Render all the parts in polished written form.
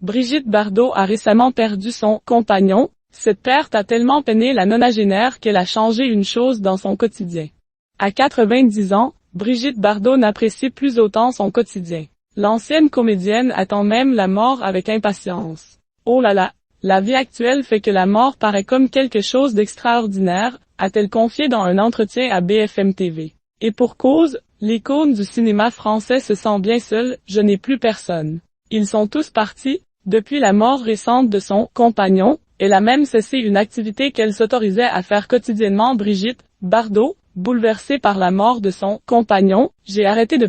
Brigitte Bardot a récemment perdu son compagnon. Cette perte a tellement peiné la nonagénaire qu'elle a changé une chose dans son quotidien. À 90 ans, Brigitte Bardot n'apprécie plus autant son quotidien. L'ancienne comédienne attend même la mort avec impatience. Oh là là, la vie actuelle fait que la mort paraît comme quelque chose d'extraordinaire, a-t-elle confié dans un entretien à BFM TV. Et pour cause, l'icône du cinéma français se sent bien seule, je n'ai plus personne. Ils sont tous partis. Depuis la mort récente de son compagnon, elle a même cessé une activité qu'elle s'autorisait à faire quotidiennement. Brigitte Bardot, bouleversée par la mort de son compagnon, j'ai arrêté de ...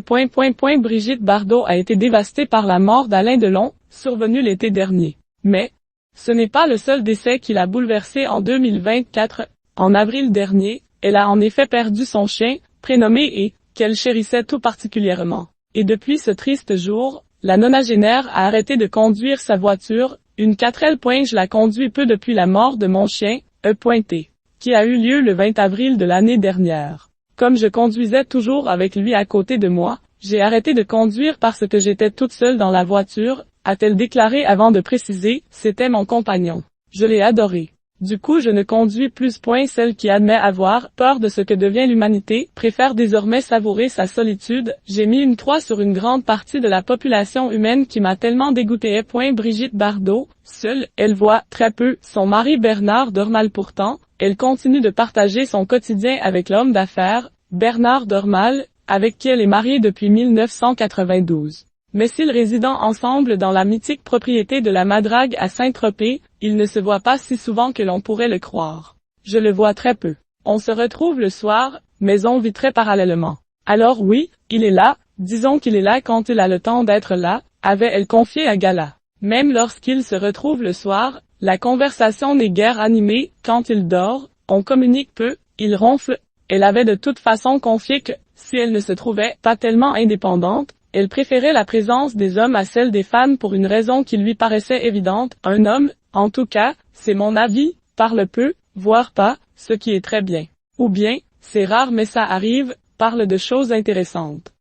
Brigitte Bardot a été dévastée par la mort d'Alain Delon, survenue l'été dernier. Mais, ce n'est pas le seul décès qui l'a bouleversée en 2024. En avril dernier, elle a en effet perdu son chien, prénommé et qu'elle chérissait tout particulièrement. Et depuis ce triste jour, la nonagénaire a arrêté de conduire sa voiture, une 4L. Je la conduis peu depuis la mort de mon chien, E.T., qui a eu lieu le 20 avril de l'année dernière. Comme je conduisais toujours avec lui à côté de moi, j'ai arrêté de conduire parce que j'étais toute seule dans la voiture, a-t-elle déclaré avant de préciser, c'était mon compagnon. Je l'ai adoré. Du coup je ne conduis plus. Celle qui admet avoir peur de ce que devient l'humanité, préfère désormais savourer sa solitude. J'ai mis une croix sur une grande partie de la population humaine qui m'a tellement dégoûtée. Brigitte Bardot, seule, elle voit très peu son mari Bernard Dormal. Pourtant, elle continue de partager son quotidien avec l'homme d'affaires, Bernard Dormal, avec qui elle est mariée depuis 1992. Mais s'ils résident ensemble dans la mythique propriété de la Madrague à Saint-Tropez, ils ne se voient pas si souvent que l'on pourrait le croire. Je le vois très peu. On se retrouve le soir, mais on vit très parallèlement. Alors oui, il est là, disons qu'il est là quand il a le temps d'être là, avait-elle confié à Gala. Même lorsqu'il se retrouve le soir, la conversation n'est guère animée, quand il dort, on communique peu, il ronfle. Elle avait de toute façon confié que, si elle ne se trouvait pas tellement indépendante, elle préférait la présence des hommes à celle des femmes pour une raison qui lui paraissait évidente. Un homme, en tout cas, c'est mon avis, parle peu, voire pas, ce qui est très bien. Ou bien, c'est rare mais ça arrive, parle de choses intéressantes.